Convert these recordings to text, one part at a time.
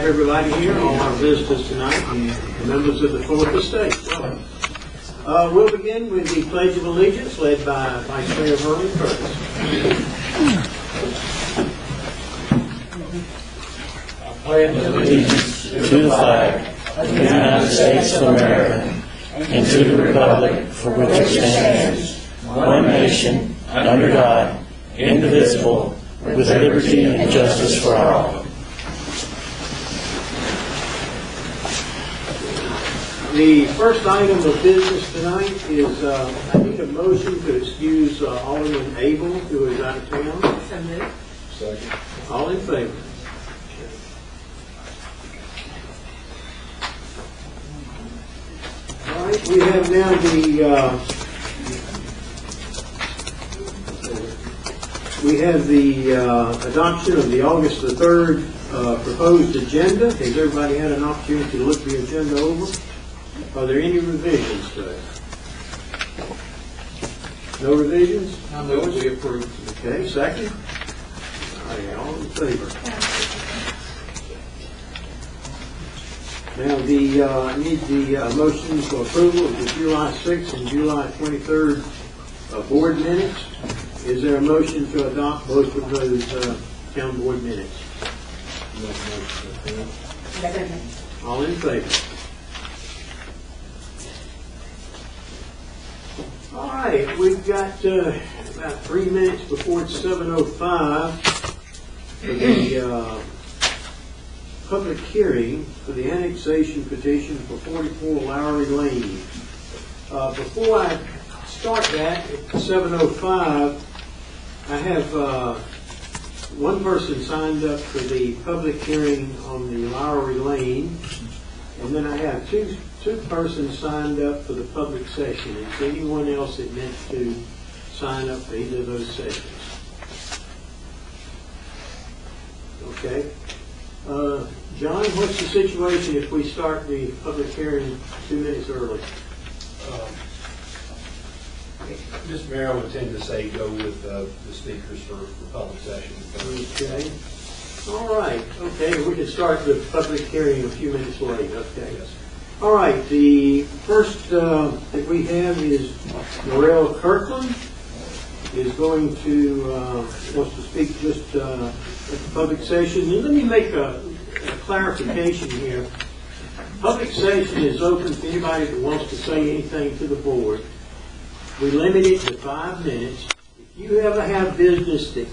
everybody here, all our visitors tonight, and the members of the Fourth Estate. We'll begin with the Pledge of Allegiance, led by Vice Mayor Vernon Curtis. I pledge allegiance to the flag of the United States of America and to the republic for which it stands, one nation, under God, indivisible, with liberty and justice for all. The first item of business tonight is I need a motion to excuse Alderman Abel, who is out of town. So moved. Second. All in favor? All right, we have now the adoption of the August the 3rd proposed agenda. Has everybody had an opportunity to look the agenda over? Are there any revisions to it? No revisions? I move we approve. Okay, second. All right, all in favor? Now, I need the motion for approval of the July 6th and July 23rd board minutes. Is there a motion to adopt both of those town board minutes? Second. All in favor? All right, we've got about 3 minutes before it's 7:05 for the public hearing for the annexation petition for 44 Lowry Lane. Before I start that at 7:05, I have one person signed up for the public hearing on the Lowry Lane, and then I have two persons signed up for the public session. Is anyone else that meant to sign up for either of those sessions? Okay. John, what's the situation if we start the public hearing 2 minutes early? Mr. Mayor, I would tend to say go with the speakers for public session. Okay. All right. Okay, we can start the public hearing a few minutes late. Okay. Yes. All right. The first that we have is Morel Kirkland is going to wants to speak just at the public session. And let me make a clarification here. Public session is open to anybody that wants to say anything to the board. We limit it to 5 minutes. If you ever have business that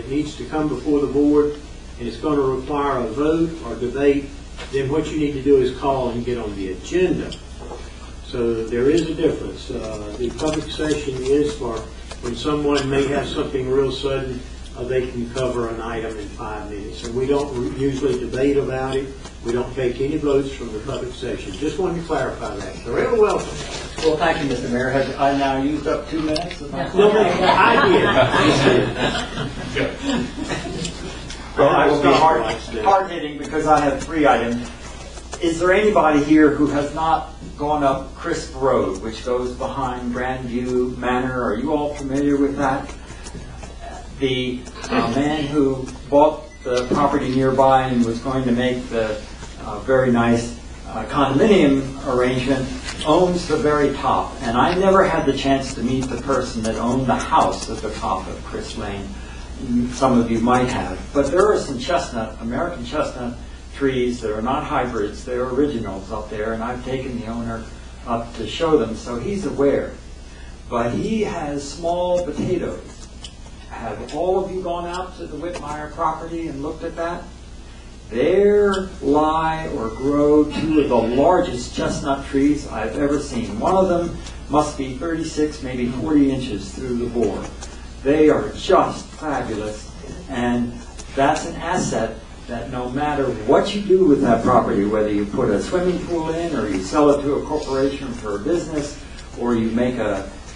needs to come before the board, and it's going to require a vote or debate, then what you need to do is call and get on the agenda. So there is a difference. The public session is for when someone may have something real sudden, they can cover an item in 5 minutes. And we don't usually debate about it. We don't take any votes from the public session. Just wanted to clarify that. So you're welcome. Well, thank you, Mr. Mayor. Have I now used up 2 minutes? No, I did. Well, I will be hard-hitting because I have 3 items. Is there anybody here who has not gone up Crisp Road, which goes behind Grandview Manor? Are you all familiar with that? The man who bought the property nearby and was going to make the very nice condominium arrangement owns the very top. And I never had the chance to meet the person that owned the house at the top of Crisp Lane. Some of you might have. But there are some American chestnut trees that are not hybrids. They're originals up there, and I've taken the owner up to show them, so he's aware. But he has small potatoes. Have all of you gone out to the Whitmire property and looked at that? There lie or grow 2 of the largest chestnut trees I've ever seen. One of them must be 36, maybe 40 inches through the bore. They are just fabulous, and that's an asset that no matter what you do with that property, whether you put a swimming pool in, or you sell it to a corporation for a business, or you make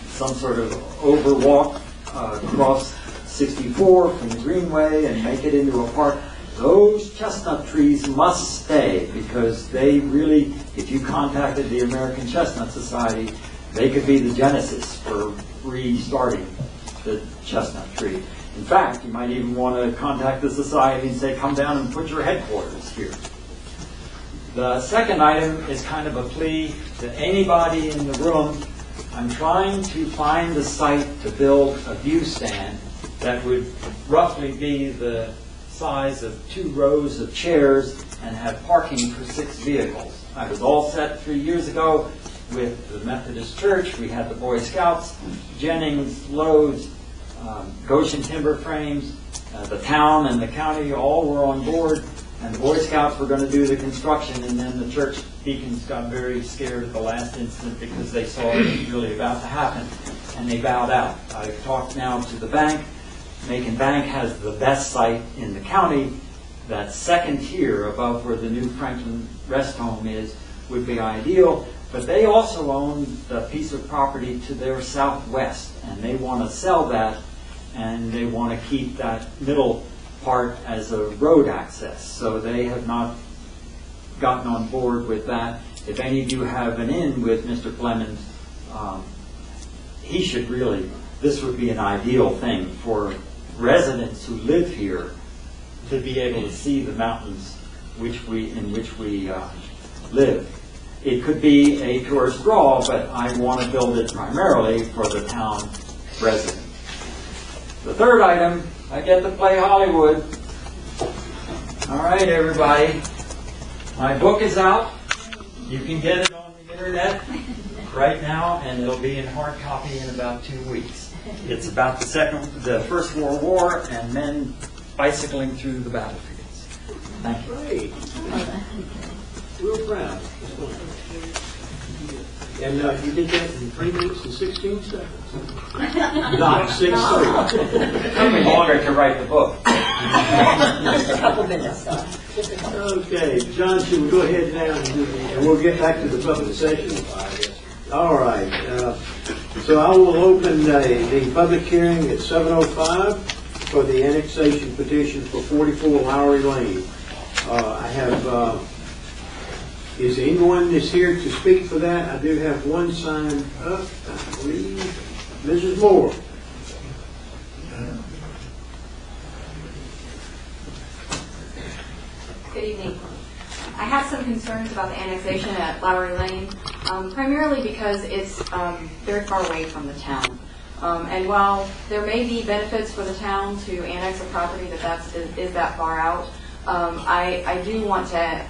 some sort of overwalk across 64 from the Greenway and make it into a park, those chestnut trees must stay, because they really, if you contacted the American Chestnut Society, they could be the genesis for restarting the chestnut tree. In fact, you might even want to contact the society and say, come down and put your headquarters here. The second item is kind of a plea to anybody in the room. I'm trying to find the site to build a view stand that would roughly be the size of 2 rows of chairs and have parking for 6 vehicles. I was all set 3 years ago with the Methodist Church. We had the Boy Scouts, Jennings, Lowe's, Goshen Timber Frames, the town and the county all were on board, and the Boy Scouts were going to do the construction, and then the church deacons got very scared at the last instant because they saw it was really about to happen, and they bowed out. I've talked now to the bank. Macon Bank has the best site in the county. That second tier above where the new Franklin Rest Home is would be ideal, but they also own the piece of property to their southwest, and they want to sell that, and they want to keep that middle part as a road access. So they have not gotten on board with that. If any of you have an in with Mr. Fleming, he should really, this would be an ideal thing for residents who live here to be able to see the mountains in which we live. It could be a tourist draw, but I want to build it primarily for the town residents. The third item, I get to play Hollywood. All right, everybody. My book is out. You can get it on the internet right now, and it'll be in hard copy in about 2 weeks. It's about the First World War and men bicycling through the battlefields. Thank you. Great. Real proud. And you did that in 3 minutes and 16 seconds. Not 6:30. It took me longer to write the book. Just a couple minutes, though. Okay, John, should we go ahead now and we'll get back to the public session? All right. So I will open the public hearing at 7:05 for the annexation petition for 44 Lowry Lane. I have, is anyone that's here to speak for that? I do have one sign up, I believe. Mrs. Moore. Good evening. I have some concerns about the annexation at Lowry Lane, primarily because it's very far away from the town. And while there may be benefits for the town to annex a property is that far out, I do want to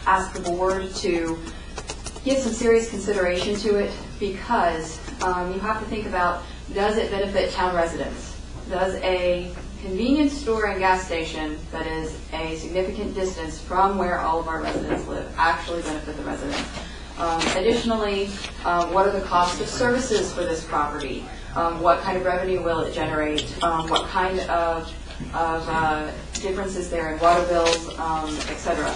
ask the board to give some serious consideration to it, because you have to think about, does it benefit town residents? Does a convenience store and gas station that is a significant distance from where all of our residents live actually benefit the residents? Additionally, what are the costs of services for this property? What kind of revenue will it generate? What kind of differences there in water bills, etc.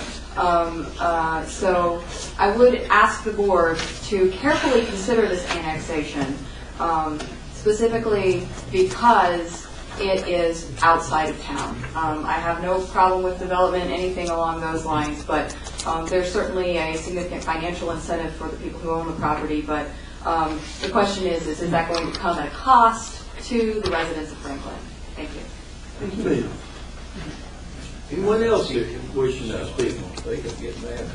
So I would ask the board to carefully consider this annexation, specifically because it is outside of town. I have no problem with development, anything along those lines, but there's certainly a significant financial incentive for the people who own the property. But the question is that going to come at a cost to the residents of Franklin? Thank you. Thank you, ma'am. Anyone else here wishes to speak?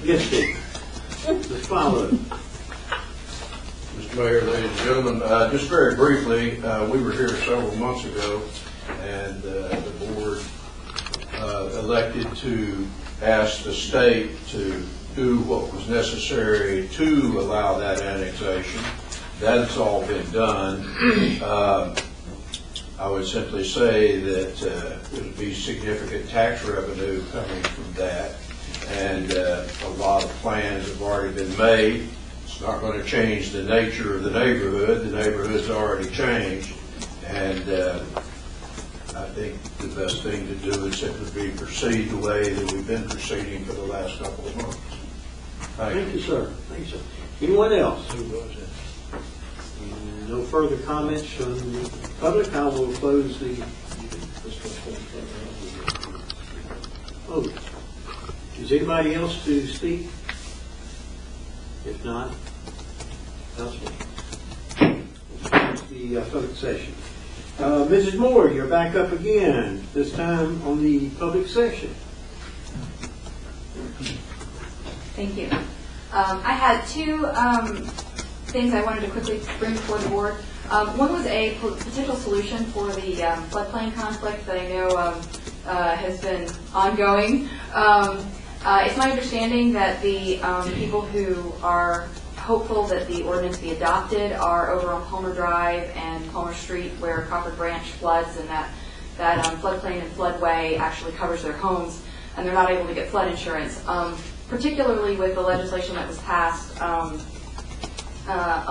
Yes, Steve. Let's follow it. Mr. Mayor, ladies and gentlemen, just very briefly, we were here several months ago, and the board elected to ask the state to do what was necessary to allow that annexation. That's all been done. I would simply say that there would be significant tax revenue coming from that, and a lot of plans have already been made. It's not going to change the nature of the neighborhood. The neighborhood's already changed, and I think the best thing to do is simply proceed the way that we've been proceeding for the last couple of months. Thank you, sir. Thank you, sir. Anyone else? No further comments from the public. I will close the. Oh, is anybody else to speak? If not, Councilman. the public session. Mrs. Moore, you're back up again, this time on the public session. Thank you. I had two things I wanted to quickly bring before the board. One was a potential solution for the floodplain conflict that I know has been ongoing. It's my understanding that the people who are hopeful that the ordinance be adopted are over on Palmer Drive and Palmer Street, where Crawford Branch floods, and that floodplain and floodway actually covers their homes, and they're not able to get flood insurance. Particularly with the legislation that was passed a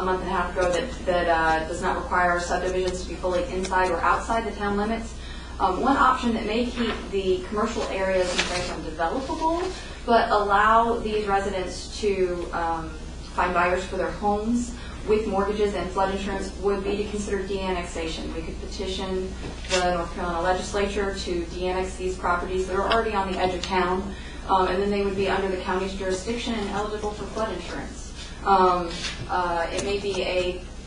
month and a half ago that does not require subdivisions to be fully inside or outside the town limits. One option that may keep the commercial areas in place undevelopable, but allow these residents to find buyers for their homes with mortgages and flood insurance would be to consider de-annexation. We could petition the North Carolina legislature to de-annex these properties that are already on the edge of town, and then they would be under the county's jurisdiction and eligible for flood insurance. It may be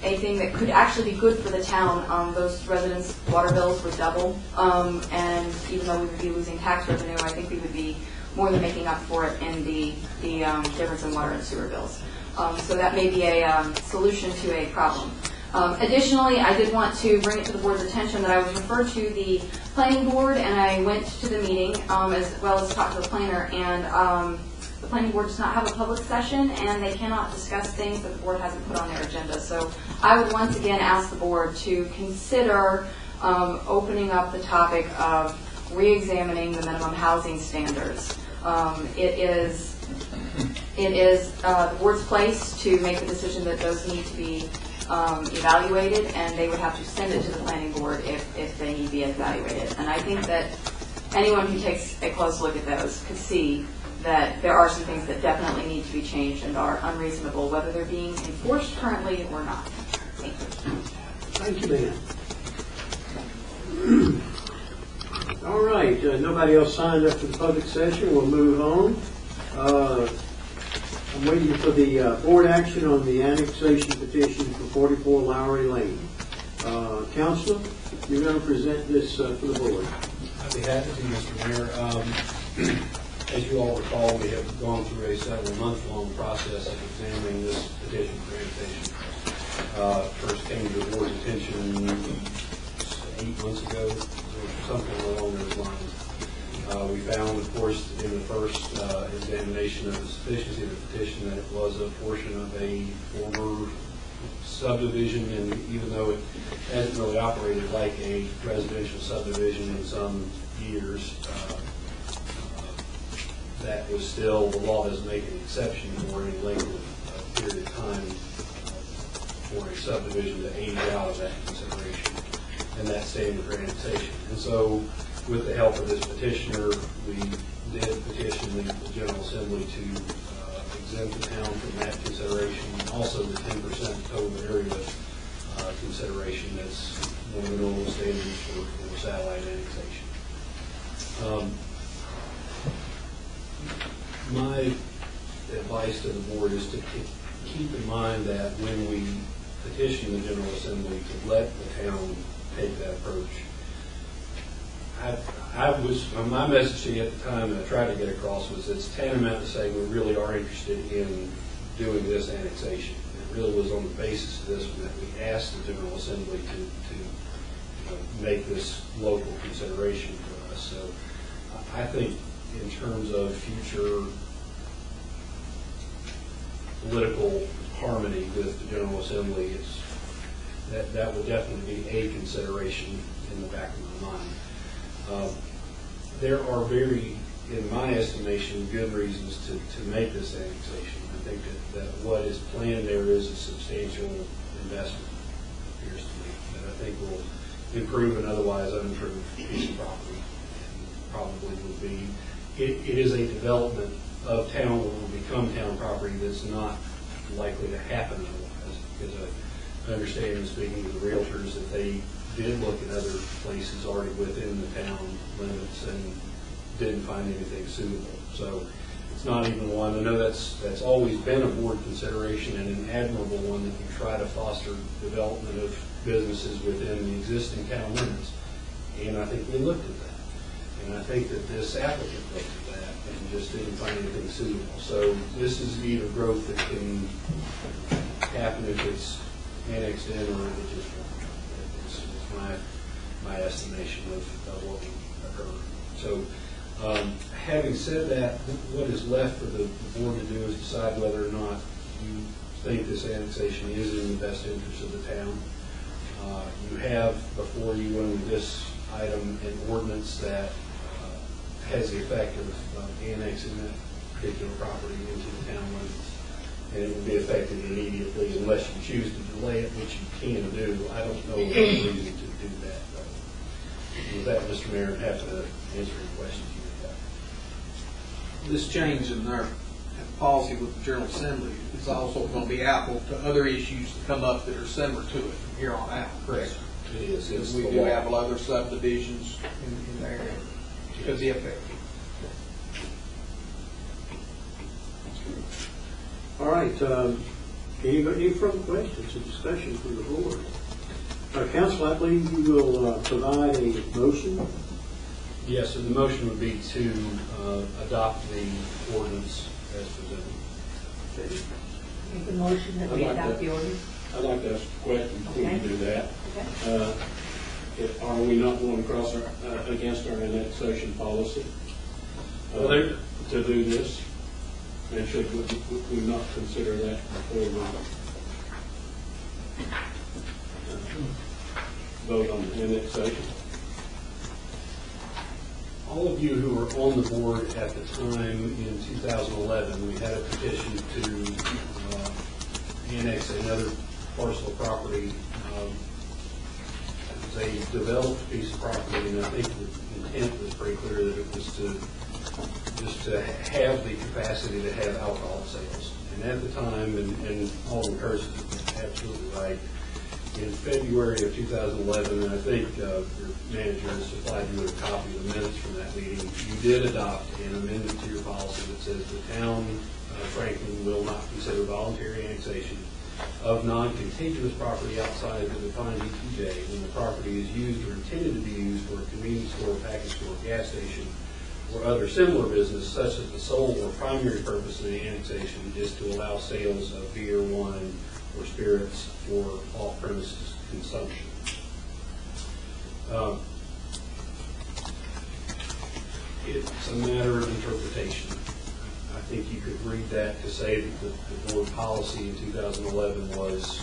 a thing that could actually be good for the town. Those residents' water bills would double, and even though we would be losing tax revenue, I think we would be more than making up for it in the difference in water and sewer bills. So that may be a solution to a problem. Additionally, I did want to bring it to the board's attention that I was referred to the planning board, and I went to the meeting as well as talked to the planner, and the planning board does not have a public session, and they cannot discuss things that the board hasn't put on their agenda. So I would once again ask the board to consider opening up the topic of re-examining the minimum housing standards. It is the board's place to make the decision that those need to be evaluated, and they would have to send it to the planning board if they need to be evaluated. And I think that anyone who takes a close look at those could see that there are some things that definitely need to be changed and are unreasonable, whether they're being enforced currently or not. Thank you. Thank you, ma'am. All right, nobody else signed up for the public session. We'll move on. I'm waiting for the board action on the annexation petition for 44 Lowry Lane. Counselor, you're going to present this for the board. I'd be happy to, Mr. Mayor. As you all recall, we have gone through a several-month-long process of examining this petition for annexation. First came to the board's attention 8 months ago, or something along those lines. We found, of course, in the first examination of the sufficiency of the petition that it was a portion of a former subdivision, and even though it hasn't really operated like a residential subdivision in some years, that was still, the law doesn't make an exception for any length of period of time for a subdivision to age out of that consideration and that standard for annexation. And so, with the help of this petitioner, we did petition the General Assembly to exempt the town from that consideration, and also the 10% total area consideration that's one of the normal standards for satellite annexation. My advice to the board is to keep in mind that when we petition the General Assembly to let the town take that approach, my message to you at the time that I tried to get across was it's tantamount to saying we really are interested in doing this annexation. It really was on the basis of this one that we asked the General Assembly to make this local consideration for us. So I think in terms of future political harmony with the General Assembly, that will definitely be a consideration in the back of my mind. There are very, in my estimation, good reasons to make this annexation. I think that what is planned there is a substantial investment, appears to me, that I think will improve an otherwise unimproved piece of property. And probably will be, it is a development of town that will become town property that's not likely to happen otherwise, because I understand, speaking to the realtors, that they did look at other places already within the town limits and didn't find anything suitable. So it's not even one. I know that's always been a board consideration and an admirable one, that we try to foster development of businesses within the existing town limits. And I think we looked at that. And I think that this applicant looked at that and just didn't find anything suitable. So this is either growth that can happen if it's annexed in, or if it just won't. It's my estimation of what would occur. So having said that, what is left for the board to do is decide whether or not you think this annexation is in the best interest of the town. You have before you under this item an ordinance that has the effect of annexing that particular property into the town limits. And it will be effective immediately unless you choose to delay it, which you can do. I don't know of any reason to do that, though. With that, Mr. Mayor, I'm happy to answer any questions you may have. This change in our policy with the General Assembly is also going to be applicable to other issues that come up that are similar to it from here on out. Correct. It is. It's We the do law. have other subdivisions in there because the effect. All right, any further questions or discussion from the board? Council, I believe you will provide a motion. Yes, and the motion would be to adopt the ordinance as presented. Okay. Make a motion that we adopt the ordinance. I'd like to ask a question before you do that. Okay. Are we not going to cross against our annexation policy to do this? And should we not consider that before we vote on the annexation? All of you who were on the board at the time in 2011, we had a petition to annex another parcel of property. It was a developed piece of property, and I think the intent was pretty clear that it was just to have the capacity to have alcohol sales. And at the time, and Alderman Curtis is absolutely right, in February of 2011, and I think your manager has supplied you with a copy of the minutes from that meeting, you did adopt an amendment to your policy that says the town, Franklin, will not consider voluntary annexation of non-contiguous property outside the defined ETJ when the property is used or intended to be used for a convenience store, package store, gas station, or other similar business, such that the sole or primary purpose of the annexation is to allow sales of beer, wine, or spirits for off-premises consumption. It's a matter of interpretation. I think you could read that to say that the board policy in 2011 was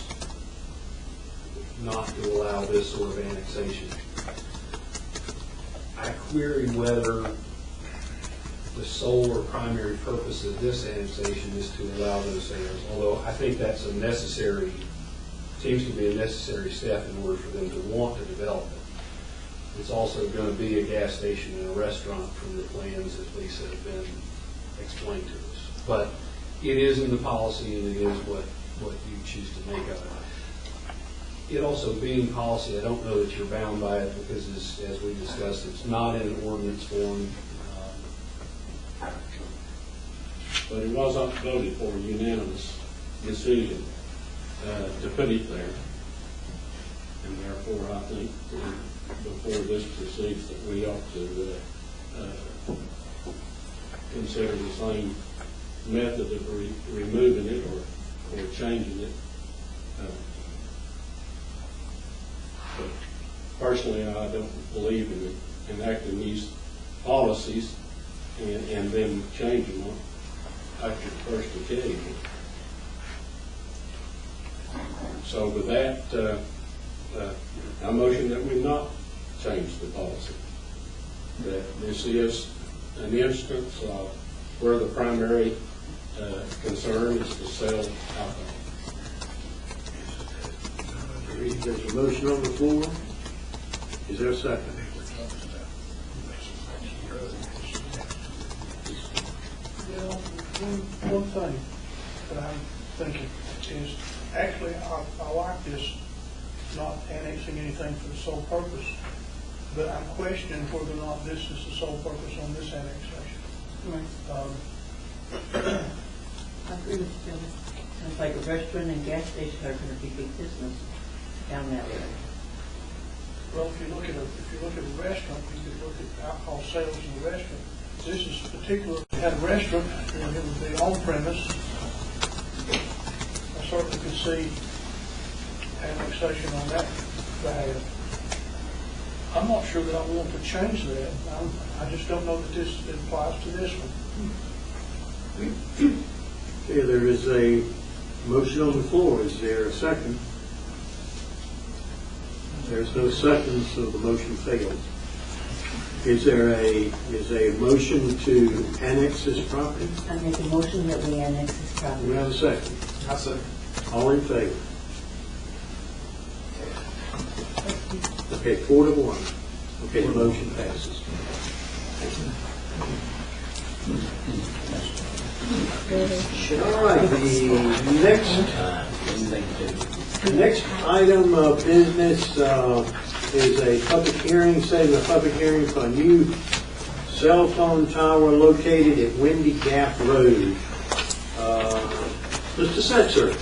not to allow this sort of annexation. I query whether the sole or primary purpose of this annexation is to allow those sales, although I think that's a necessary, seems to be a necessary step in order for them to want to develop it. It's also going to be a gas station and a restaurant from the plans that Lisa have been explained to us. But it is in the policy, and it is what you choose to make of it. It also being policy, I don't know that you're bound by it because, as we discussed, it's not in an ordinance form. But it was not voted for a unanimous decision to put it there. And therefore, I think before this proceeds that we ought to consider the same method of removing it or changing it. But personally, I don't believe in enacting these policies and then changing them after the first occasion. So with that, I motion that we not change the policy. That this is an instance of where the primary concern is to sell alcohol. There's a motion on the floor. Is there a second? One thing that I'm thinking is, actually, I like this, not annexing anything for the sole purpose, but I'm questioning whether or not this is the sole purpose on this annexation. I agree with you, Jim. Sounds like a restaurant and gas station are gonna be big business down that way. Well, if you look at a restaurant, you could look at alcohol sales in the restaurant. This is particular, if you had a restaurant, and it would be on premise. I certainly could see annexation on that behalf. I'm not sure that I want to change that. I just don't know that this applies to this one. Okay, there is a motion on the floor. Is there a second? There's no second, so the motion fails. Is there a motion to annex this property? I make a motion that we annex this Do property. we have a second? I said, All in favor? Okay, 4-1. Okay, the motion passes. All right, the next item of business is a public hearing, setting a public hearing for a new cell phone tower located at Windy Gap Road. Mr. Setzer.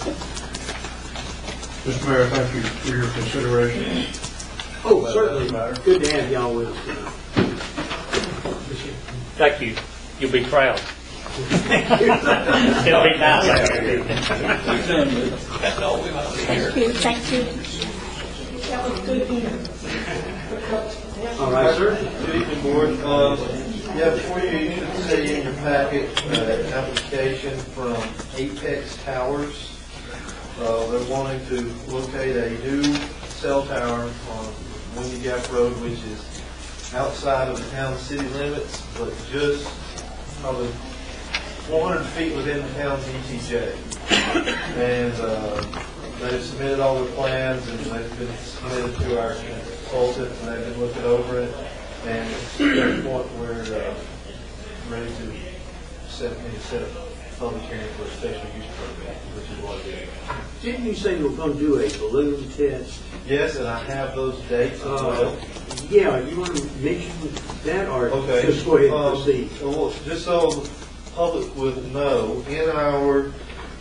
Mr. Mayor, thank you for your consideration. Oh, certainly. Good to have y'all with us tonight. Thank you. You'll be proud. It'll be nice. Thank you. All right, sir. Good evening, Board. Yeah, before you should see in your packet an application from Apex Towers. They're wanting to locate a new cell tower on Windy Gap Road, which is outside of the town city limits, but just probably 400 feet within the town's ETJ. And they've submitted all the plans, and they've been submitted to our consultant, and they've been looking over it. And at this point, we're ready to set a public hearing for a special use permit, which is what it is. Didn't you say you were going to do a balloon test? Yes, and I have those dates as well. Yeah, you want to mention that, or Okay. just go ahead and proceed? Well, just so the public would know, in our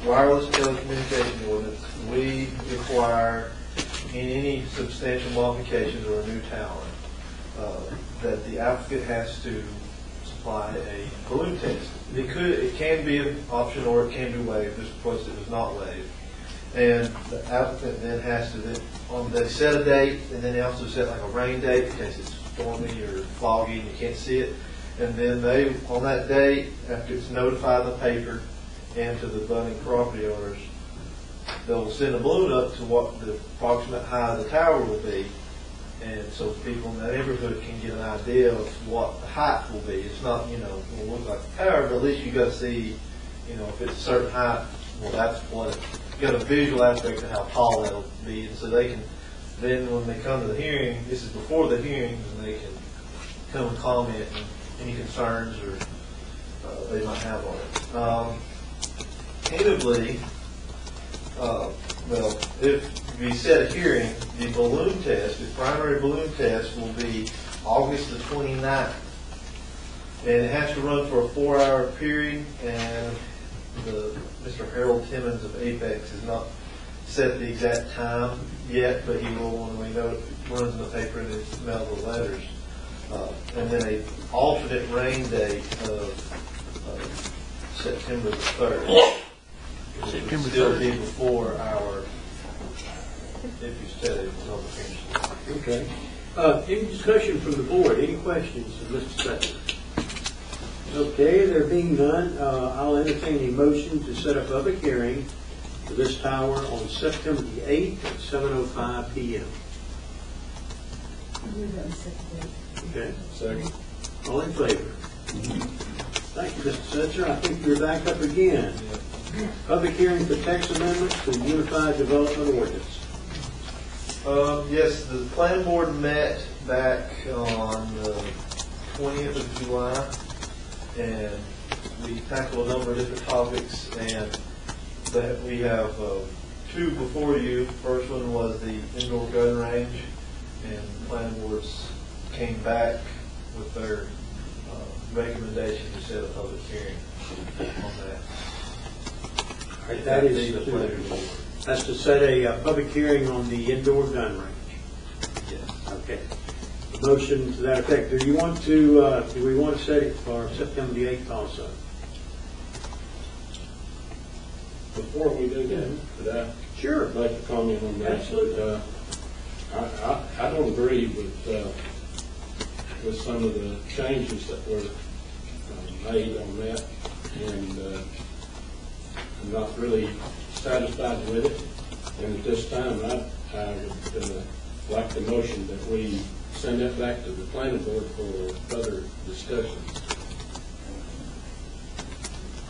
wireless telecommunication ordinance, we require in any substantial modifications or a new tower, that the applicant has to supply a balloon test. It can be an option or it can be waived. This request it was not waived. And the applicant then has to they set a date, and then they also set like a rain date in case it's stormy or foggy and you can't see it. And then they, on that date, after it's notified in the paper and to the abutting property owners, they'll send a balloon up to what the approximate height of the tower will be. And so people in the neighborhood can get an idea of what the height will be. It's not, it will look like a tower, but at least you got to see, if it's a certain height, well, that's what you got a visual aspect of how tall that'll be. And so they can, then when they come to the hearing, this is before the hearings, and they can come and comment and any concerns or they might have on it. Tentatively, well, if we set a hearing, the balloon test, the primary balloon test will be August the 29th. And it has to run for a 4-hour period, and Mr. Harold Timmons of Apex has not set the exact time yet, but he will when we know it runs in the paper and it's mailed the letters. And then an alternate rain date of September the 3rd. Which would still be before our, if you said it was on the finish line. Okay. Any discussion from the board? Any questions of Mr. Setzer? Okay, there being none, I'll entertain a motion to set a public hearing for this tower on September the 8th at 7:05 p.m. Okay. Second. All in favor? Thank you, Mr. Setzer. I think you're back up again. Public hearing for text amendments to the Unified Development Ordinance. Yes, the planning board met back on the 20th of July, and we tackled a number of different topics, and that we have two before you. First one was the indoor gun range, and the planning boards came back with their recommendation to set a public hearing on that. All right, that is, the pleasure of the board. that's to set a public hearing on the indoor gun range. Yes. Okay. Motion to that effect. Do we want to set it for September the 8th also? Before we do that, could I Sure. make a comment on that? Absolutely. I don't agree with some of the changes that were made on that, and I'm not really satisfied with it. And at this time, I would like the motion that we send it back to the planning board for further discussion.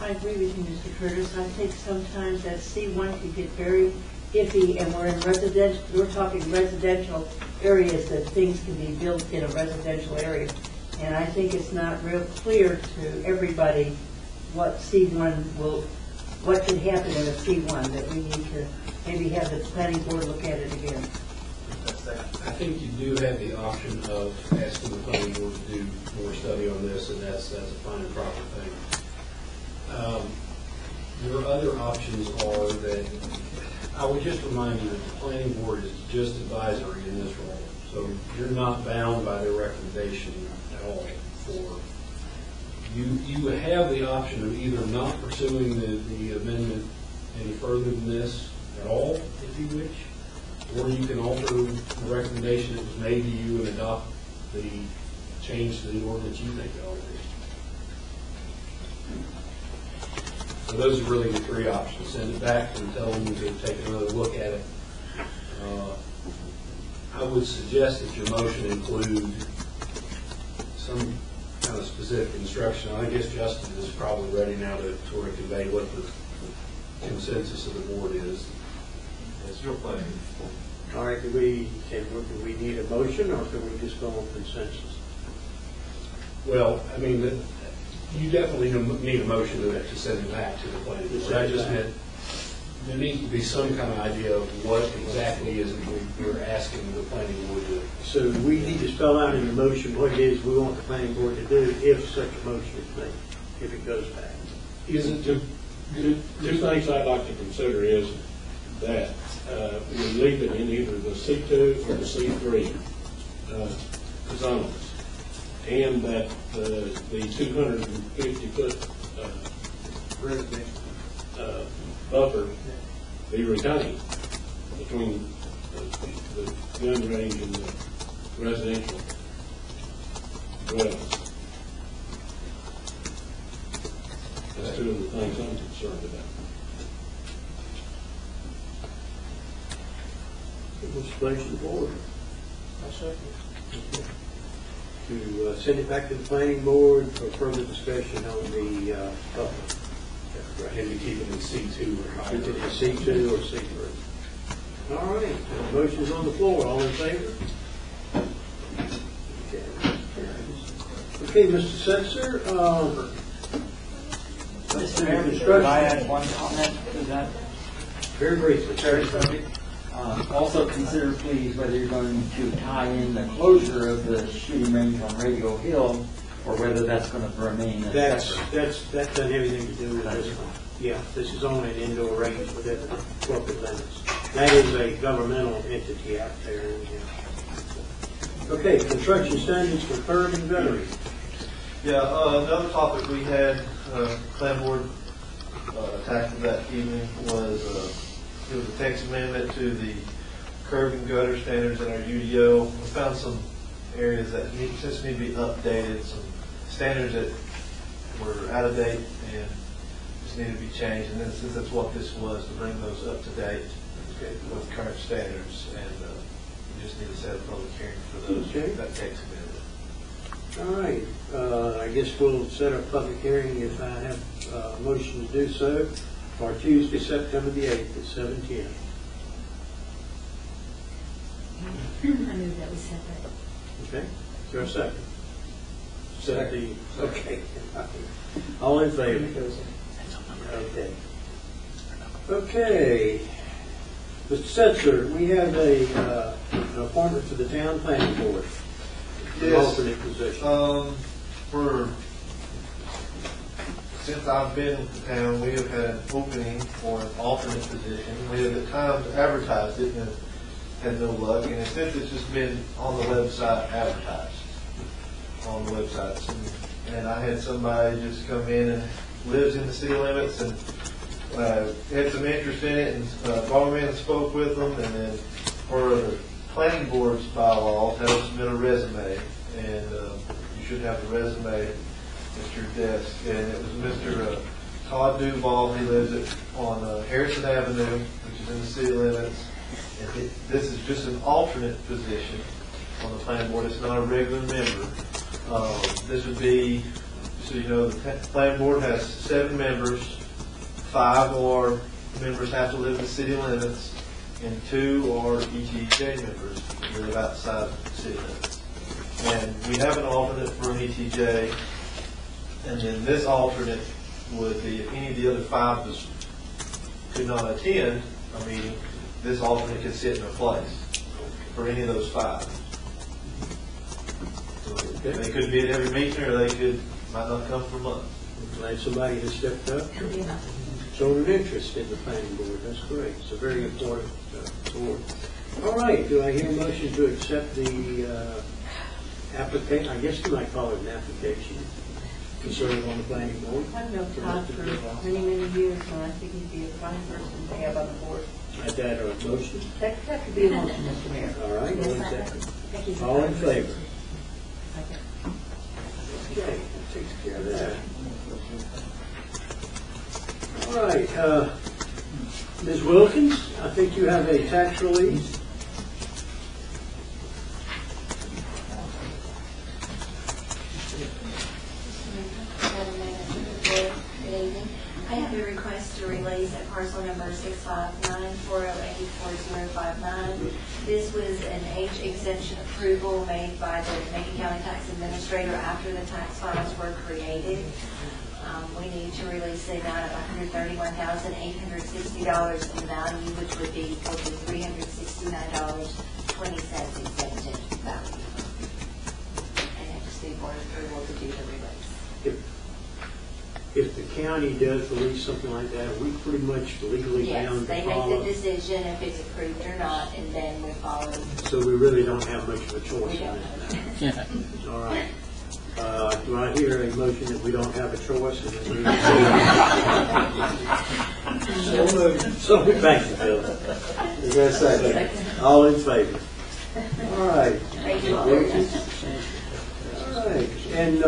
I agree with you, Mr. Curtis. I think sometimes that C1 could get very iffy, and we're talking residential areas, that things can be built in a residential area. And I think it's not real clear to everybody what can happen in a C1, that we need to maybe have the planning board look at it again. I think you do have the option of asking the planning board to do more study on this, and that's a fine and proper thing. Your other options are that, I would just remind you that the planning board is just advisory in this role. So you're not bound by their recommendation at all. You have the option of either not pursuing the amendment any further than this at all, if you wish, or you can alter the recommendation that was made to you and adopt the change to the ordinance you think it ought to be. So those are really the three options. Send it back and tell them to take another look at it. I would suggest that your motion include some kind of specific instruction. I guess Justin is probably ready now to sort of convey what the consensus of the board is. It's your pleasure. All right, do we need a motion, or can we just go on consensus? Well, I mean, you definitely need a motion to send it back to the planning board. I just meant there needs to be some kind of idea of what exactly is it we're asking the planning board to do. So we need to spell out in the motion what it is we want the planning board to do if such a motion is made, if it goes back. Is it two things I'd like to consider is that we leave it in either the C2 or the C3 zones, and that the 250-foot buffer be retained between the gun range and the residential dwellings. That's two of the things I'm concerned about. What's the pleasure of the board? To send it back to the planning board for further discussion on the buffer. And to keep it in C2 or higher. Is it C2 or C3? All right, the motion's on the floor. All in favor? Okay, Mr. Setzer, Mr. Mayor, could I add one comment to that? very briefly. Very quickly. Also consider, please, whether you're going to tie in the closure of the shooting range on Radio Hill, or whether that's going to remain a That separate. doesn't have anything to do with this one. Yeah, this is only an indoor range within the corporate limits. That is a governmental entity out there. Okay, construction standards for curb and guttering. Yeah, another topic we had, planning board tackled that evening was, it was a text amendment to the curb and gutter standards in our UDO. We found some areas that just need to be updated, some standards that were out of date and just need to be changed. And then since that's what this was, to bring those up to date with current standards, and we just need to set a public hearing for those, Okay. that text amendment. All right, I guess we'll set a public hearing if I have a motion to do so for Tuesday, September the 8th at 7:10. I knew that was separate. Okay, is there a second? Second. Okay. All in favor? Okay. Okay. Mr. Setzer, we have an appointment for the town planning board. An Yes. alternate position. since I've been to town, we have had an opening for an alternate position. We have at times advertised it and had no luck, and since it's just been on the website advertised, on the websites. And I had somebody just come in and lives in the city limits and had some interest in it, and brought them in and spoke with them, and then for the planning board's bylaws, had to submit a resume, and you should have the resume at your desk. And it was Mr. Todd Duval. He lives on Harrison Avenue, which is in the city limits. And this is just an alternate position on the planning board. It's not a regular member. This would be, so you know, the planning board has 7 members. 5 are members have to live in the city limits, and 2 are ETJ members who live outside the city limits. And we have an alternate for an ETJ, and then this alternate would be, if any of the other 5 could not attend a meeting, this alternate could sit in their place for any of those 5. So they could be at every meeting, or they might not come for months. Glad somebody has stepped up. Shown an interest in the planning board. That's great. It's a very important board. All right. Do I hear a motion to accept the application? I guess you might call it an application to serve on the planning board. I've known Todd for many, many years, and I think he'd be a fine person to have on the board. Is that a motion? That could be a motion, Mr. Mayor. All right. Yes, One I second. think he's a All in fine person. favor? Okay. That takes care of that. All right, Ms. Wilkins, I think you have a tax release. Good evening. I have a request to release at parcel number 659-408-4059. This was an age exemption approval made by the Macon County Tax Administrator after the tax files were created. We need to release the amount of $131,860 in value, which would be $369.20 exempted value. And I just need board approval to do the release. If the county does release something like that, we pretty much legally Yes, bound to they follow. make the decision if it's approved or not, and then we follow. So we really don't have much of a choice We in don't. that. All right. Do I hear a motion that we don't have a choice? So moved. Thank you, Phil. Is there a second? All in favor? All right. Thank you. All right. And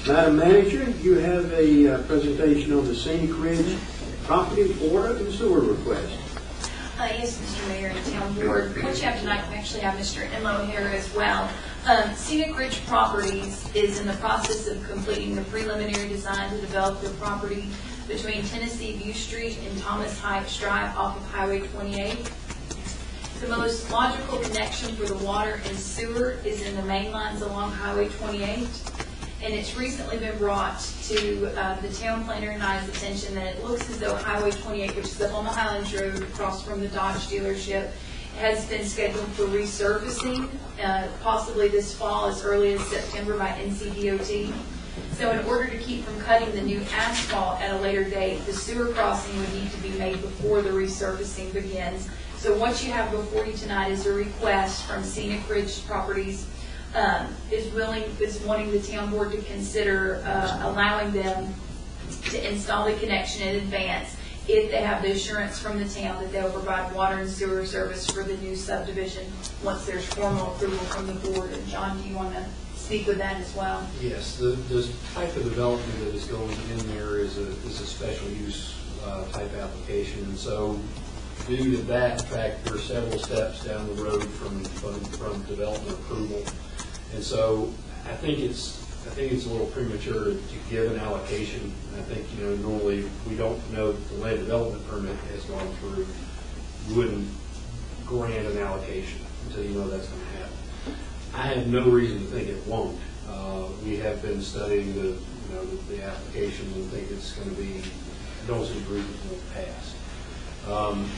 Madam Manager, you have a presentation on the Scenic Ridge property water and sewer request. Yes, Mr. Mayor and Town Board. What you have tonight, we actually have Mr. Enlow here as well. Scenic Ridge Properties is in the process of completing the preliminary design to develop the property between Tennessee View Street and Thomas Heights Drive off of Highway 28. The most logical connection for the water and sewer is in the main lines along Highway 28. And it's recently been brought to the town planner and I's attention that it looks as though Highway 28, which is up on the Highlands Road across from the Dodge dealership, has been scheduled for resurfacing, possibly this fall as early as September by NCDOT. So in order to keep from cutting the new asphalt at a later date, the sewer crossing would need to be made before the resurfacing begins. So what you have before you tonight is a request from Scenic Ridge Properties is wanting the town board to consider allowing them to install the connection in advance if they have the assurance from the town that they'll provide water and sewer service for the new subdivision once there's formal approval from the board. And John, do you want to speak with that as well? Yes, the type of development that is going in there is a special use type application, and so due to that, in fact, there are several steps down the road from development approval. And so I think it's a little premature to give an allocation. I think, normally we don't know that the land development permit has gone through. You wouldn't grant an allocation until you know that's going to happen. I have no reason to think it won't. We have been studying the application and think it's going to be, I don't see a reason it won't pass.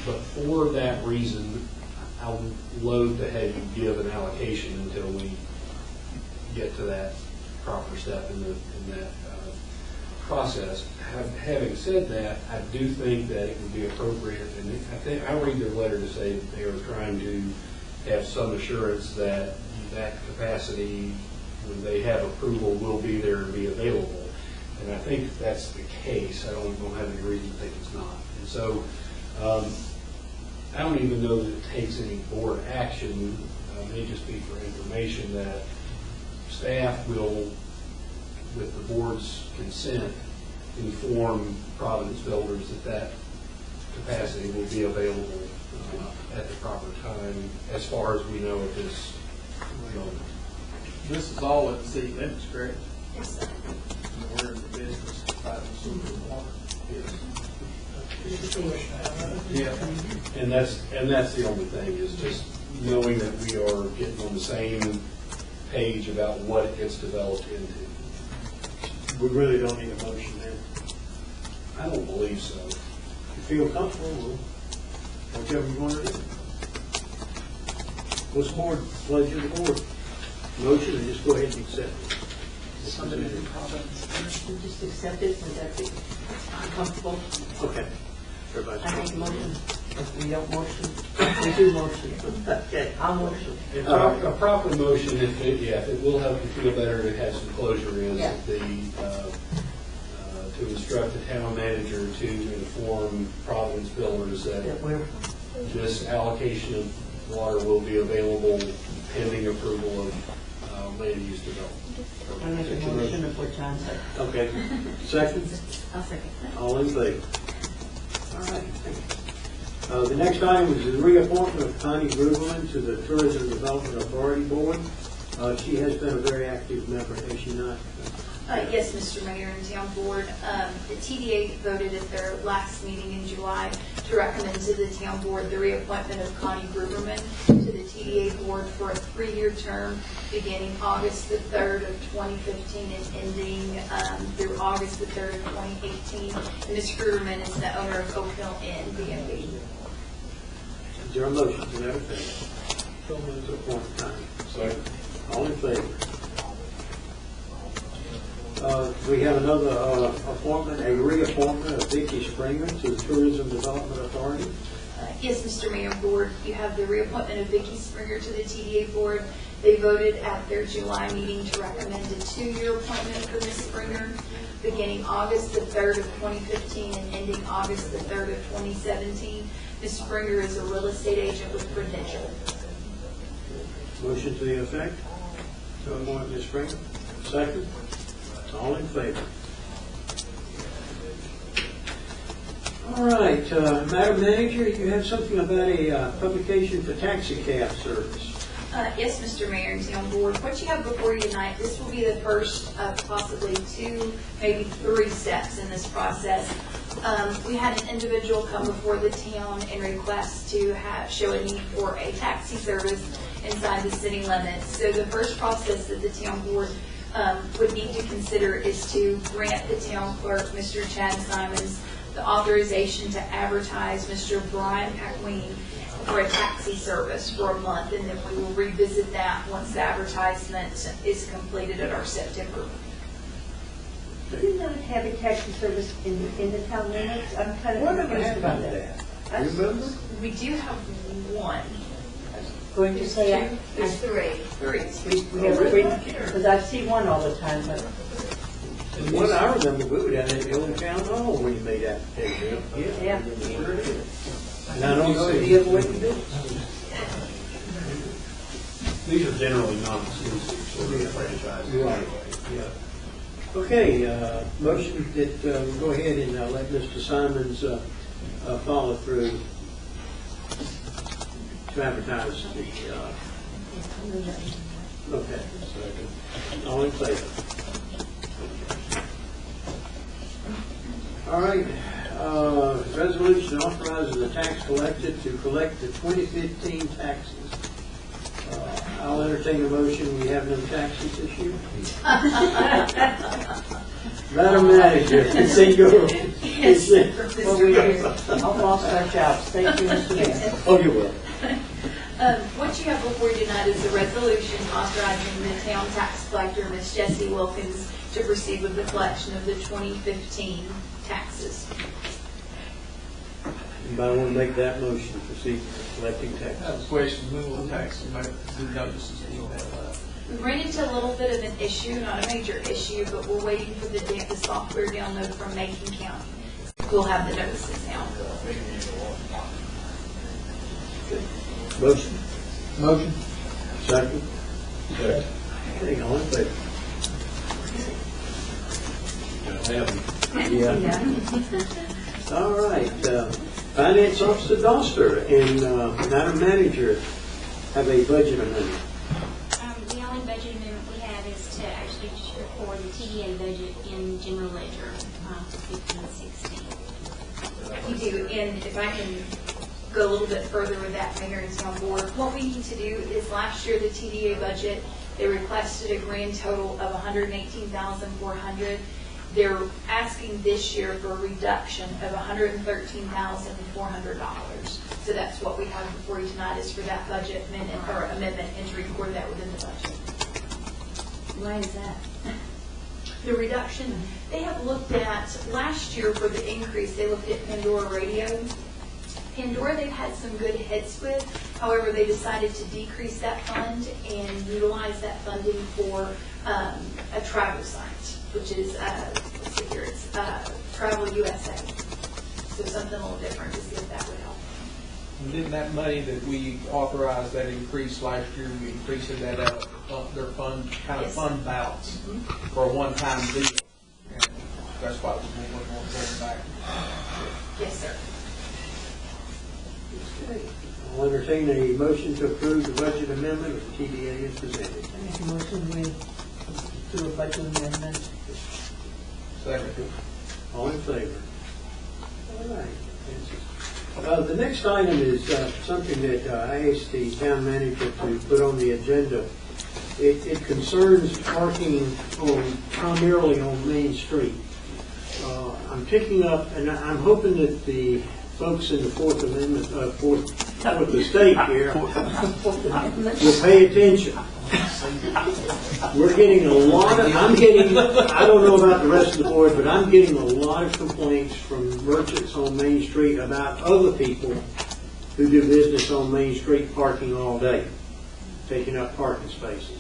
But for that reason, I'm loath to have you give an allocation until we get to that proper step in that process. Having said that, I do think that it would be appropriate, and I read their letter to say that they are trying to have some assurance that that capacity, when they have approval, will be there and be available. And I think that's the case. I don't have any reason to think it's not. And so I don't even know that it takes any board action. It may just be for information that staff will, with the board's consent, inform Providence Builders that that capacity will be available at the proper time, as far as we know at this moment. This is all in the city limits, correct? Yes, sir. We're in the business of providing sewer and water. Yeah, and that's the only thing, is just knowing that we are getting on the same page about what it gets developed into. We really don't need a motion there. I don't believe so. If you feel comfortable, we'll, whatever you want to do. What's the board, pleasure of the board? Motion, and just go ahead and accept it. Somebody in Providence, just accept it, and that's it. I'm comfortable. Okay. Everybody's I make a comfortable. motion. If we don't motion, we do motion. Okay. I'll motion. A proper motion, if it will help you feel better to have some closure, is Yeah. to instruct the town manager to inform Providence Builders that That we're, this allocation of water will be available pending approval of land use development. I make a motion of what John said. Okay. Second? I'll second that. All in favor? All right. The next item is the reappointment of Connie Gruberman to the Tourism Development Authority Board. She has been a very active member, has she not? Yes, Mr. Mayor and Town Board. The TDA voted at their last meeting in July to recommend to the Town Board the reappointment of Connie Gruberman to the TDA Board for a 3-year term beginning August the 3rd of 2015 and ending through August the 3rd of 2018. And Ms. Gruberman is the owner of Oak Hill Inn, DMV. Is there a motion to that effect? So moved to appoint Connie. Second. All in favor? We have another appointment, a reappointment of Vicki Springer to the Tourism Development Authority. Yes, Mr. Mayor, Board, you have the reappointment of Vicki Springer to the TDA Board. They voted at their July meeting to recommend a 2-year appointment for Ms. Springer, beginning August the 3rd of 2015 and ending August the 3rd of 2017. Ms. Springer is a real estate agent with Prudential. Motion to the effect to appoint Ms. Springer. Second. All in favor? All right, Madam Manager, you have something about a publication for taxi cab service. Yes, Mr. Mayor and Town Board. What you have before you tonight, this will be the first of possibly 2, maybe 3 steps in this process. We had an individual come before the town and request to show a need for a taxi service inside the city limits. So the first process that the Town Board would need to consider is to grant the town clerk, Mr. Chad Simons, the authorization to advertise Mr. Brian Paqueen for a taxi service for a month, and then we will revisit that once the advertisement is completed at our September. Did not have a taxi service in the town limits? I'm kind of Whatever confused happened about to that. that? You remember? We do have one. Going to say, There's 3. we have 3, because I see one all the time, but And what I remember, we were down at the old town hall when you made that application. yeah. Sure did. And I don't know if you ever went to do it. These are generally non-exclusive sort of franchises anyway. Yeah. Okay, motion that we'll go ahead and let Mr. Simons follow through to advertise the, okay. All in favor? All right, resolution authorizing the tax collector to collect the 2015 taxes. I'll entertain a motion. We have no taxes this year. Madam Manager, it's in your. Yes, Well, we I've lost our jobs. Thank you, Mr. Mayor. Oh, you will. What you have before you tonight is a resolution authorizing the town tax collector, Ms. Jessie Wilkins, to proceed with the collection of the 2015 taxes. Anybody want to make that motion to proceed with collecting I have taxes? a question, when will the tax, the notices be mailed out? We ran into a little bit of an issue, not a major issue, but we're waiting for the software download from Macon County. We'll have the notices now. Motion? Motion. Second? Hang on, but. Yeah. All right. Finance Officer Doster and Madam Manager have a budget amendment. The only budget amendment we have is to actually just record the TDA budget in general ledger for 15-16. You do, and if I can go a little bit further with that, Mayor and Town Board, what we need to do is last year the TDA budget, they requested a grand total of $118,400. They're asking this year for a reduction of $113,400. So that's what we have before you tonight is for that budget amendment and to record that within the budget. Why is that? The reduction, they have looked at, last year for the increase, they looked at Pandora Radio. Pandora they've had some good hits with, however, they decided to decrease that fund and utilize that funding for a travel site, which is, let's see here, it's Travel USA. So something a little different to see if that would help. And then that money that we authorized, that increase last year, we increased that out, their fund, kind of Yes. fund balance for a one-time deal. And that's why we're going back. Yes, sir. Okay. I'll entertain a motion to approve the budget amendment of the TDA as presented. I make a motion we do a budget amendment. Second. All in favor? All right. The next item is something that I asked the town manager to put on the agenda. It concerns parking primarily on Main Street. I'm picking up, and I'm hoping that the folks in the Fourth Amendment, with the state here, will pay attention. We're getting a lot of, I don't know about the rest of the board, but I'm getting a lot of complaints from merchants on Main Street about other people who do business on Main Street parking all day, taking up parking spaces.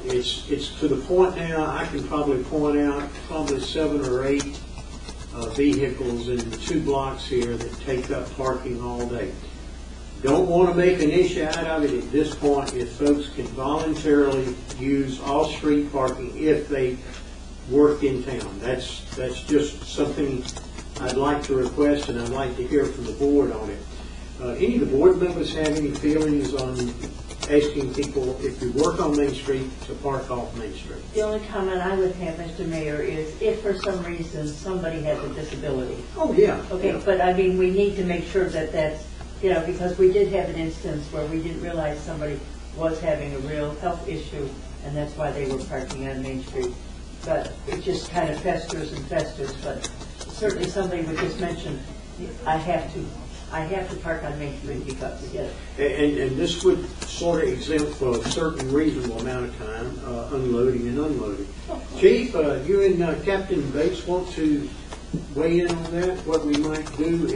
It's to the point now, I can probably point out probably 7 or 8 vehicles in the 2 blocks here that take up parking all day. Don't want to make an issue out of it at this point if folks can voluntarily use off-street parking if they work in town. That's just something I'd like to request, and I'd like to hear from the board on it. Any of the board members have any feelings on asking people, if you work on Main Street, to park off Main Street? The only comment I would have, Mr. Mayor, is if for some reason somebody has a disability. Oh, yeah. Okay, yeah. but I mean, we need to make sure that that's, because we did have an instance where we didn't realize somebody was having a real health issue, and that's why they were parking on Main Street. But it just kind of festers and festers, but certainly somebody would just mention, I have to park on Main Street because we get it. And this would sort of exempt for a certain reasonable amount of time, unloading and unloading. Chief, you and Captain Bates want to weigh in on that, what we might do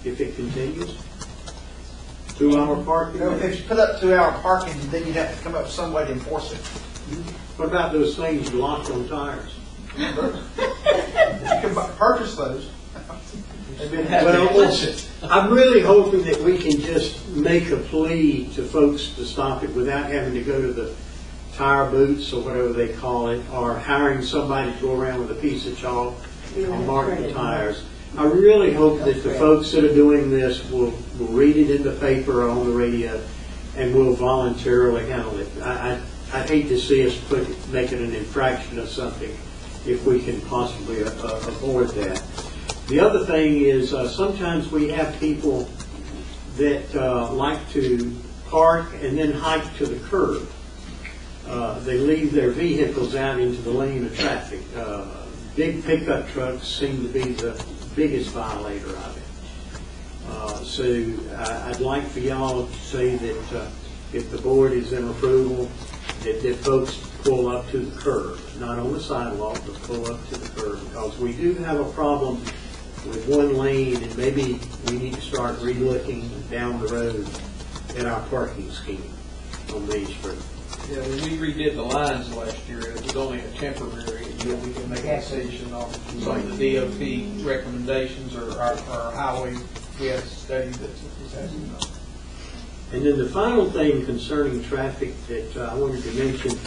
if it continues? 2-hour parking? If you put up 2-hour parking, then you'd have to come up with some way to enforce it. What about those things locked on tires? You can purchase those. Well, I'm really hoping that we can just make a plea to folks to stop it without having to go to the tire booths or whatever they call it, or hiring somebody to go around with a piece of chalk and mark the tires. I really hope that the folks that are doing this will read it in the paper or on the radio and will voluntarily handle it. I'd hate to see us make it an infraction of something if we can possibly avoid that. The other thing is sometimes we have people that like to park and then hike to the curb. They leave their vehicles out into the lane of traffic. Big pickup trucks seem to be the biggest violator of it. So I'd like for y'all to say that if the board is in approval, that folks pull up to the curb, not on the sidewalk, but pull up to the curb, because we do have a problem with one lane, and maybe we need to start re-looking down the road at our parking scheme on Main Street. Yeah, when we redid the lines last year, it was only a temporary, we can make a decision on some of the DOT recommendations or our highway, we have to study this. And then the final thing concerning traffic that I wanted to mention,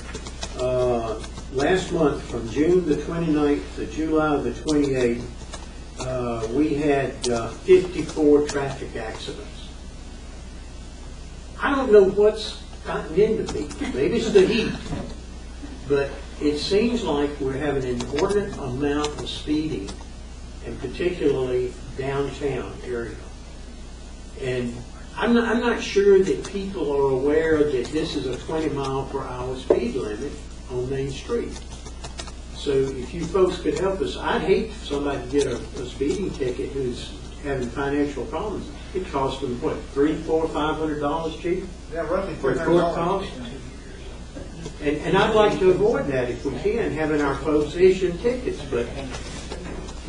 last month from June the 29th to July the 28th, we had 54 traffic accidents. I don't know what's gotten into people. Maybe it's the heat. But it seems like we're having an inordinate amount of speeding, and particularly downtown area. And I'm not sure that people are aware that this is a 20-mile-per-hour speed limit on Main Street. So if you folks could help us, I'd hate for somebody to get a speeding ticket who's having financial problems. It costs them, what, $300, $400, $500, Chief? Yeah, roughly For court costs? And I'd like to avoid that if we can, having our folks issue tickets, but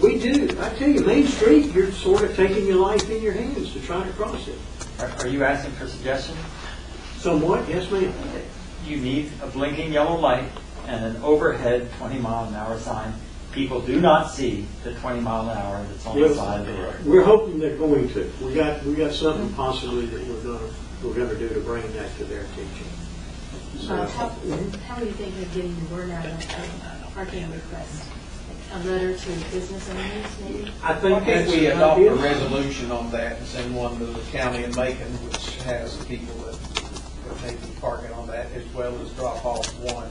we do. I tell you, Main Street, you're sort of taking your life in your hands to try to cross it. Are you asking for suggestions? Somewhat, yes ma'am. You need a blinking yellow light and an overhead 20-mile-an-hour sign. People do not see the 20-mile-an-hour that's on the side of the road. We're hoping they're going to. We got something possibly that we're gonna do to bring that to their attention. So, How are you thinking of getting the word out of parking requests? A letter to business owners, maybe? I think that's we an adopt idea. a resolution on that and send one to the county of Macon, which has people that may be parking on that, as well as drop off one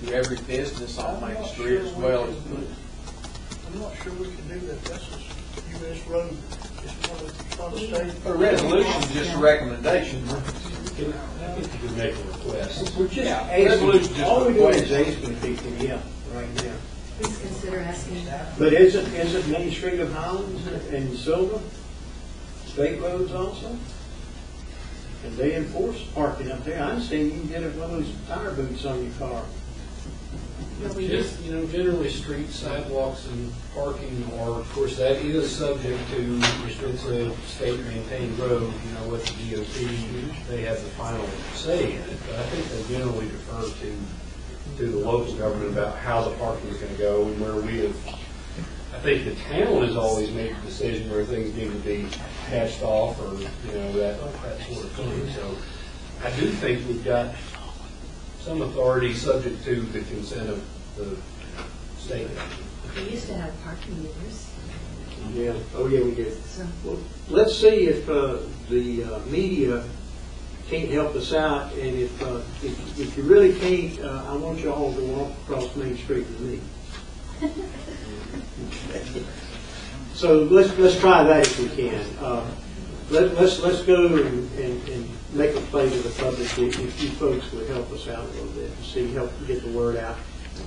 to every business on Main Street, as well as I'm not sure we can do that. That's a U.S. road. It's one of the state. a resolution, just a recommendation. I think you can make a request. We're just resolution, asking, just all we're doing is request. asking people, yeah, right now. Please consider asking. But isn't Main Street of Highlands and Silver state roads also? And they enforce parking up there. I understand you can get one of those tire boots on your car. Just, generally street sidewalks and parking are, of course, that is subject to restricted state maintained road, with the DOT, they have the final say in it. But I think they generally defer to the local government about how the parking is going to go and where we have. I think the town has always made a decision where things need to be patched off or, that sort of thing. So I do think we've got some authority subject to the consent of the state. We used to have parking meters. Yeah, oh yeah, we did. So, Well, let's see if the media can't help us out, and if you really can't, I want you all to walk across Main Street with me. So let's try that if we can. Let's go and make a play to the public if you folks would help us out a little bit and see, help get the word out.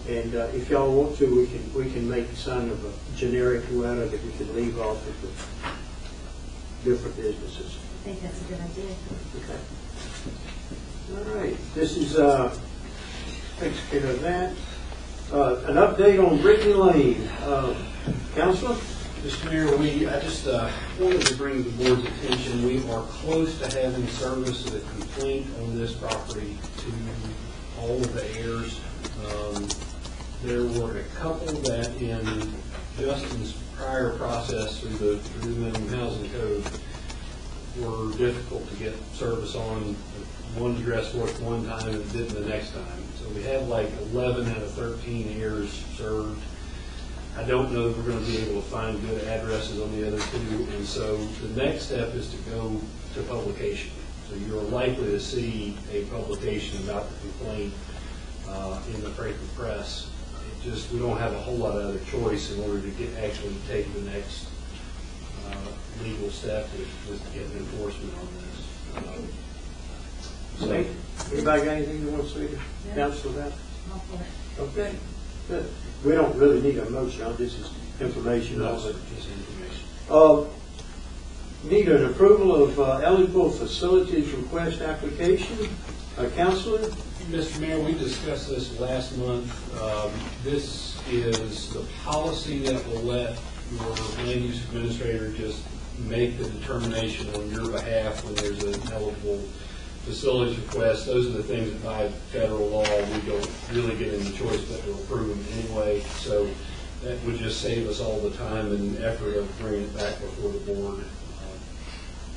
And if y'all want to, we can make some of a generic letter that we can leave off at the different businesses. I think that's a good idea. Okay. All right. This is takes care of that. An update on Brittany Lane. Counselor? Mr. Mayor, I just wanted to bring to the board's attention, we are close to having service of the complaint on this property to all of the heirs. There were a couple that in Justin's prior process through the minimum housing code were difficult to get service on. One address worked one time and didn't the next time. So we have like 11 out of 13 heirs served. I don't know if we're going to be able to find good addresses on the other two, and so the next step is to go to publication. So you're likely to see a publication about the complaint in the Franklin Press. We don't have a whole lot of other choice in order to actually take the next legal step is to get enforcement on this. So, Anybody got anything you want to say to counsel that? All for it. Okay. Good. We don't really need a motion on this. Is information. No, Also, just information. Need an approval of eligible facilities request application. Counselor? Mr. Mayor, we discussed this last month. This is the policy that will let your land use administrator just make the determination on your behalf when there's an eligible facilities request. Those are the things that by federal law we don't really get any choice but to approve them anyway. So that would just save us all the time and effort of bringing it back before the board.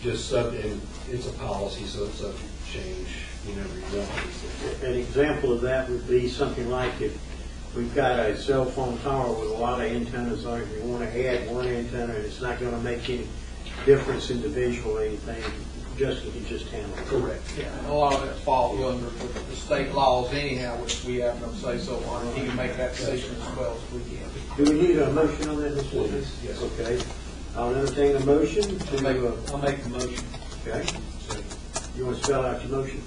And it's a policy, so it's subject to change whenever you want. An example of that would be something like if we've got a cell phone tower with a lot of antennas on it, we want to add one antenna, and it's not going to make any difference in the visual or anything. Justin can just handle it. Correct. Yeah, and a lot of that falls under the state laws anyhow, which we have no say so on. He can make that decision as well as we can. Do we need a motion on that, Mr. Williams? Yes. Okay. I'll entertain a motion to... I'll make the motion. Okay. You want to spell out your motion?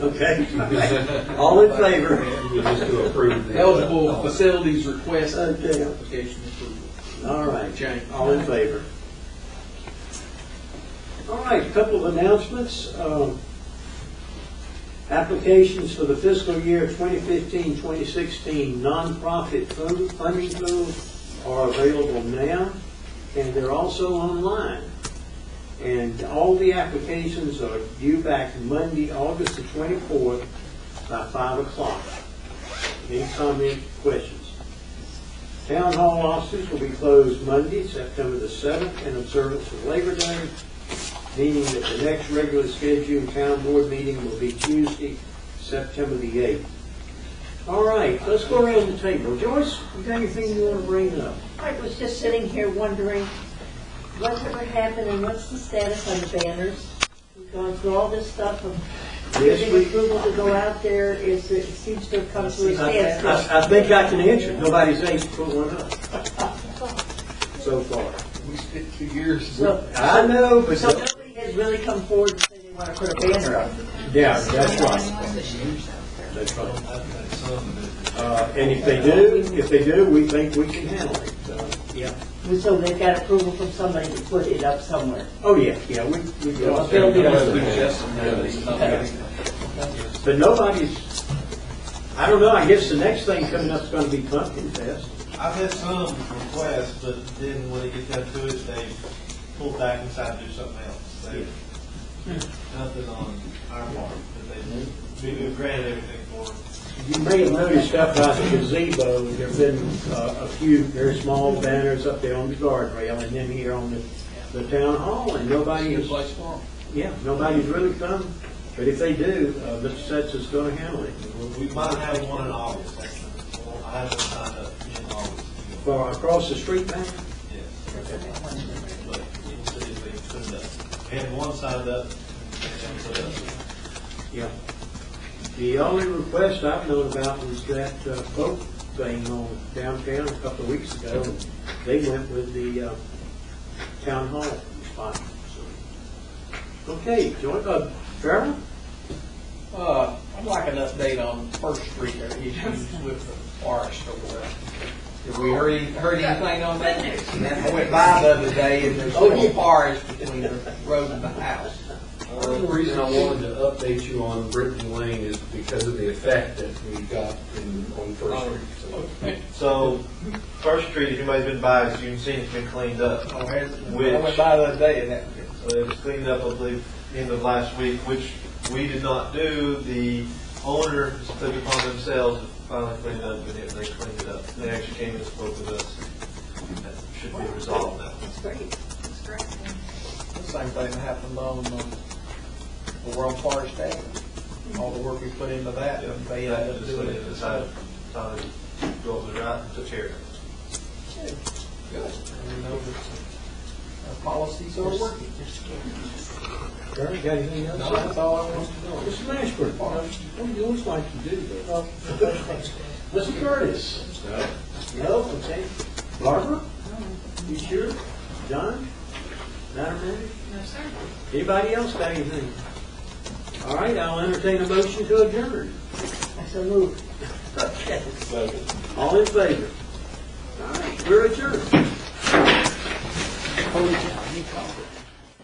Okay. All in favor? Just to approve the Eligible facilities request Okay. application approval. All right. Change. All in favor? All right, a couple of announcements. Applications for the fiscal year 2015-2016 nonprofit funding pool are available now, and they're also online. And all the applications are due back Monday, August the 24th by 5 o'clock. Any comments, questions? Town hall offices will be closed Monday, September the 7th, in observance of Labor Day, meaning that the next regular scheduled town board meeting will be Tuesday, September the 8th. All right, let's go around the table. Joyce, you got anything you want to bring up? I was just sitting here wondering whatever happened and what's the status on the banners? We've gone through all this stuff of giving approval to go out there. It seems to have come to a standstill. I think I can answer it. Nobody's asked to put one up so far. We spent 2 years. So, I know, but... so nobody has really come forward and said they want to put a banner up. Yeah, that's right. That's right. And if they do, we think we can handle it. Yeah. So they've got approval from somebody to put it up somewhere. Oh, yeah, yeah. We A building. But nobody's, I don't know, I guess the next thing coming up is going to be Pumpkin Fest. I've had some requests, but then when they get down to it, they pull back and decide to do something else. They, nothing on our part, but we've granted everything for them. You may have noticed up by the gazebo, there have been a few very small banners up there on the guardrail, and then here on the town hall, and nobody's really come. But if they do, Mr. Setts is going to handle it. We might have one in August. I haven't signed up in August. For across the street banner? Yes. But we'll see if they put it up. We had one signed up and put it up. Yeah. The only request I've known about was that boat thing on downtown a couple of weeks ago. And they went with the town hall spot. So. Okay, Farrell? I'd like an update on First Street, their issues with the forest over there. Have we heard anything on that? I went by the other day and there's still a forest between the road and the house. The reason I wanted to update you on Brittany Lane is because of the effect that we got on First Street. So, First Street, if anybody's been by, as you can see, it's been cleaned up. I went by the other day and that. So it was cleaned up, I believe, end of last week, which we did not do. The owner took it upon themselves to finally clean it up, and they cleaned it up. They actually came and spoke with us. That should be resolved now. That's great. That's great. The same thing happened on the World Forest Avenue. All the work we put into that, and they ended up doing it. Decided to go over the route and took care of it. Good. And we know that our policies are working. Farrell, got anything else? No, that's all I want to know. Mr. Mashburn, what do you always like to do though? Mr. Curtis? No? Okay. Barbara? You sure? John? Madam Manager? No, sir. Anybody else got anything? All right, I'll entertain a motion to adjourn. I so moved. Okay. All in favor? All right, we're adjourned. Holy cow. any comment.